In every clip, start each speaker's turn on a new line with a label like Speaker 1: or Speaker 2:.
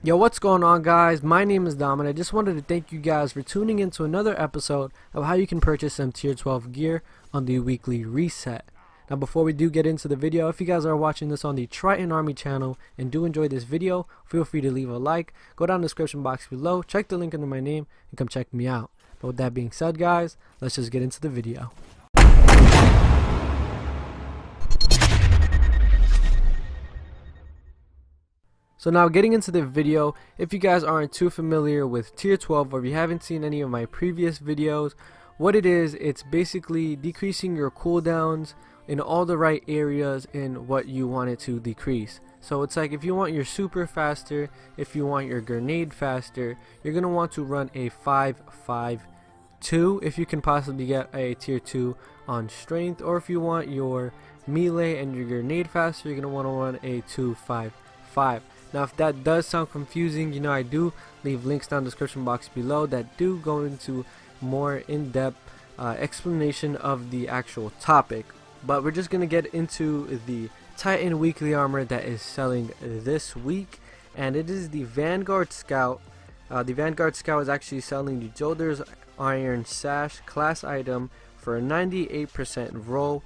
Speaker 1: Yo, what's going on, guys? My name is Dom, and I just wanted to thank you guys for tuning in to another episode of how you can purchase some tier 12 gear on the weekly reset. Now, before we do get into the video, if you guys are watching this on the Triton Army channel and do enjoy this video, feel free to leave a like, go down in the description box below, check the link under my name, and come check me out. But with that being said, guys, let's just get into the video. So now getting into the video, if you guys aren't too familiar with tier 12 or if you haven't seen any of my previous videos, what it is, it's basically decreasing your cooldowns in all the right areas in what you want it to decrease. So it's like if you want your super faster, if you want your grenade faster, you're going to want to run a 5-5-2 if you can possibly get a tier 2 on strength, or if you want your melee and your grenade faster, you're going to want to run a 2-5-5. Now, if that does sound confusing, you know, I do leave links down in the description box below that do go into more in-depth explanation of the actual topic. But we're just going to get into the Titan weekly armor that is selling this week, and it is the Vanguard Scout. The Vanguard Scout is actually selling the Joder's Iron Sash class item for a 98% roll,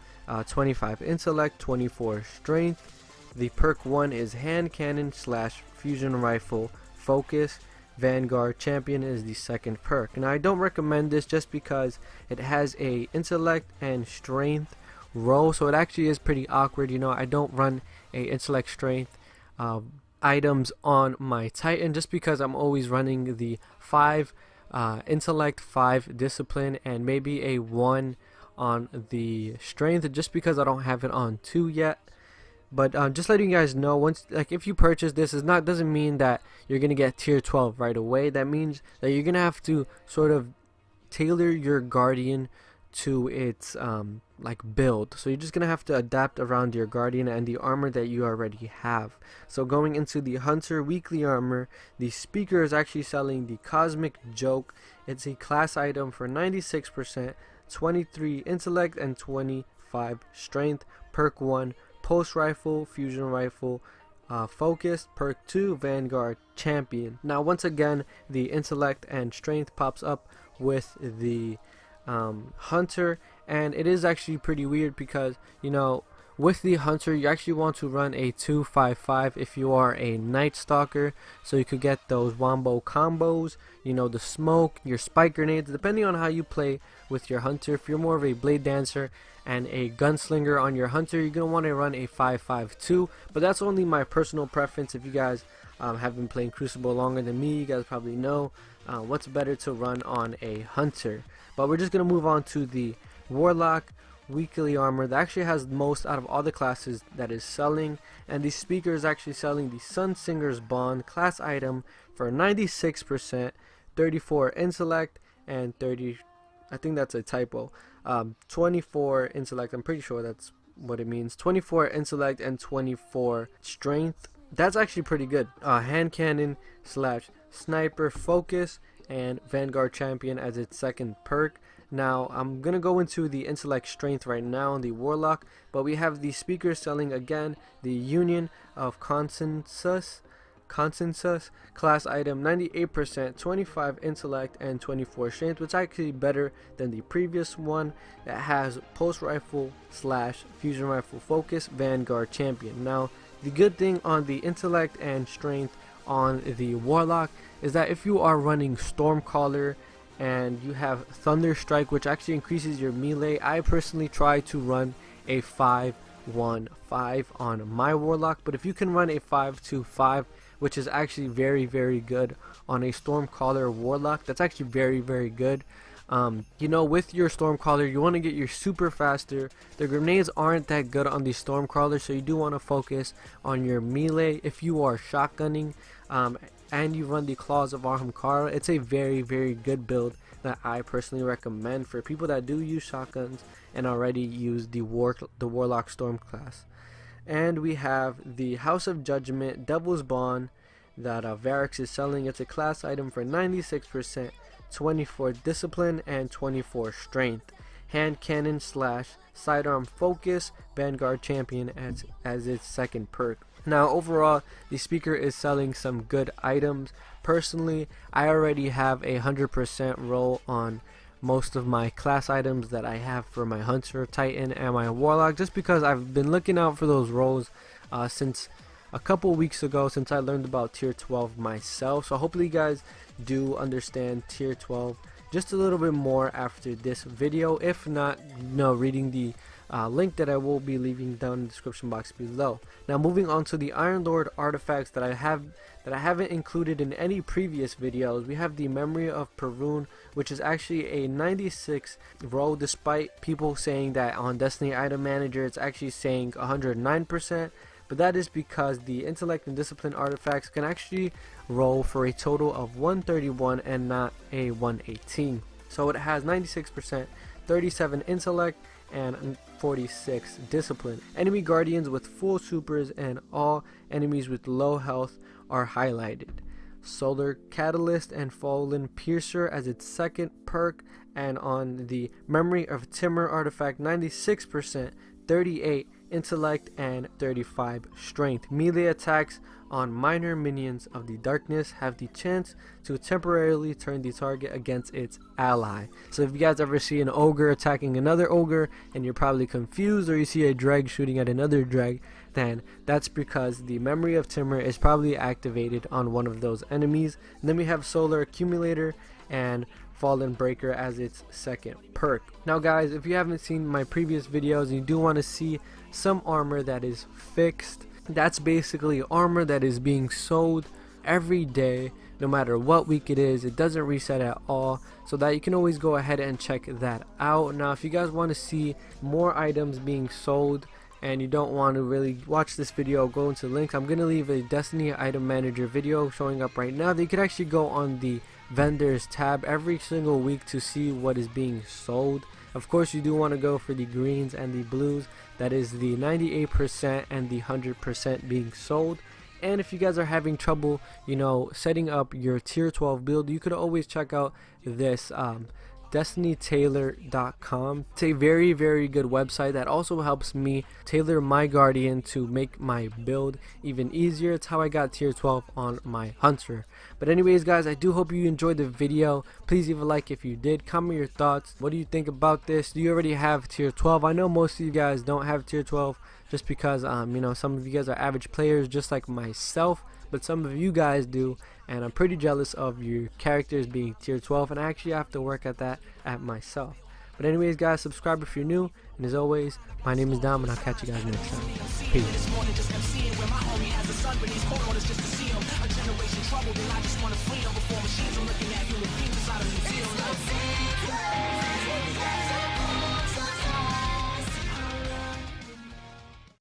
Speaker 1: 25 intellect, 24 strength. The perk 1 is hand cannon / fusion rifle focus. Vanguard champion is the second perk. Now, I don't recommend this just because it has a intellect and strength row, so it actually is pretty awkward. You know, I don't run a intellect strength items on my Titan just because I'm always running the 5 intellect, 5 discipline, and maybe a 1 on the strength just because I don't have it on 2 yet. But just letting you guys know, once, like, if you purchase this, doesn't mean that you're gonna get tier 12 right away. That means that you're gonna have to sort of tailor your guardian to its like build. So you're just gonna have to adapt around your guardian and the armor that you already have. So going into the hunter weekly armor, the speaker is actually selling the cosmic joke. It's a class item for 96%, 23 intellect, and 25 strength. Perk 1 Pulse Rifle, Fusion Rifle, Focused. Perk 2 Vanguard Champion. Now, once again, the intellect and strength pops up with the hunter, and it is actually pretty weird because, you know, with the hunter you actually want to run a 2-5-5 if you are a night stalker, so you could get those wombo combos, you know, the smoke, your spike grenades, depending on how you play with your hunter. If you're more of a blade dancer and a gunslinger on your hunter, you're gonna want to run a 5-5-2, but that's only my personal preference. If you guys have been playing Crucible longer than me, you guys probably know what's better to run on a hunter. But we're just gonna move on to the Warlock weekly armor that actually has most out of all the classes that is selling, and the speaker is actually selling the Sun Singer's Bond class item for 96%, 34 intellect, and 30, I think that's a typo, 24 intellect, I'm pretty sure that's what it means, 24 intellect and 24 strength. That's actually pretty good. Hand cannon / sniper focus, and Vanguard champion as its second perk. Now, I'm gonna go into the intellect strength right now on the Warlock, but we have the speaker selling again the Union of Consensus class item, 98%, 25 intellect, and 24 strength, which is actually better than the previous one that has pulse rifle / fusion rifle focus, Vanguard champion. Now, the good thing on the intellect and strength on the Warlock is that if you are running Stormcaller and you have Thunder Strike, which actually increases your melee, I personally try to run a 5-1-5 on my Warlock. But if you can run a 5-2-5, which is actually very, very good on a Stormcaller Warlock, that's actually very, very good. You know, with your Stormcaller, you want to get your super faster. The grenades aren't that good on the Stormcaller, so you do want to focus on your melee. If you are shotgunning and you run the Claws of Ahamkara, it's a very, very good build that I personally recommend for people that do use shotguns and already use the Warlock Storm class. And we have the House of Judgment Devil's Bond that Varix is selling. It's a class item for 96%, 24 discipline, and 24 strength. Hand cannon / sidearm focus, Vanguard champion as its second perk. Now overall, the speaker is selling some good items. Personally, I already have a 100% roll on most of my class items that I have for my Hunter, Titan, and my Warlock, just because I've been looking out for those rolls since a couple weeks ago, since I learned about tier 12 myself. So hopefully you guys do understand tier 12 just a little bit more after this video. If not, reading the link that I will be leaving down in the description box below. Now moving on to the Iron Lord artifacts that I haven't included in any previous videos. We have the Memory of Perun, which is actually a 96 roll, despite people saying that on Destiny Item Manager it's actually saying 109%, but that is because the Intellect and Discipline artifacts can actually roll for a total of 131 and not a 118. So it has 96%, 37 Intellect, and 46 Discipline. Enemy guardians with full supers and all enemies with low health are highlighted. Solar Catalyst and Fallen Piercer as its second perk, and on the Memory of Timur artifact, 96%, 38 Intellect, and 35 Strength. Melee attacks on minor minions of the darkness have the chance to temporarily turn the target against its ally. So if you guys ever see an ogre attacking another ogre and you're probably confused, or you see a dreg shooting at another dreg, then that's because the Memory of Timur is probably activated on one of those enemies. And then we have Solar Accumulator and Fallen Breaker as its second perk. Now guys, if you haven't seen my previous videos and you do want to see some armor that is fixed, that's basically armor that is being sold every day, no matter what week it is. It doesn't reset at all, so that you can always go ahead and check that out. Now if you guys want to see more items being sold and you don't want to really watch this video, go into links. I'm going to leave a Destiny Item Manager video showing up right now that you can actually go on the vendors tab every single week to see what is being sold. Of course, you do want to go for the greens and the blues. That is the 98% and the 100% being sold. And if you guys are having trouble, setting up your tier 12 build, you could always check out this DestinyTailor.com. It's a very, very good website that also helps me tailor my Guardian to make my build even easier. It's how I got tier 12 on my Hunter. But anyways guys, I do hope you enjoyed the video. Please leave a like if you did. Comment your thoughts. What do you think about this? Do you already have tier 12? I know most of you guys don't have tier 12 just because some of you guys are average players just like myself, but some of you guys do, and I'm pretty jealous of your characters being tier 12, and I actually have to work at that myself. But anyways guys, subscribe if you're new, and as always, my name is Dom, and I'll catch you guys next time. Peace.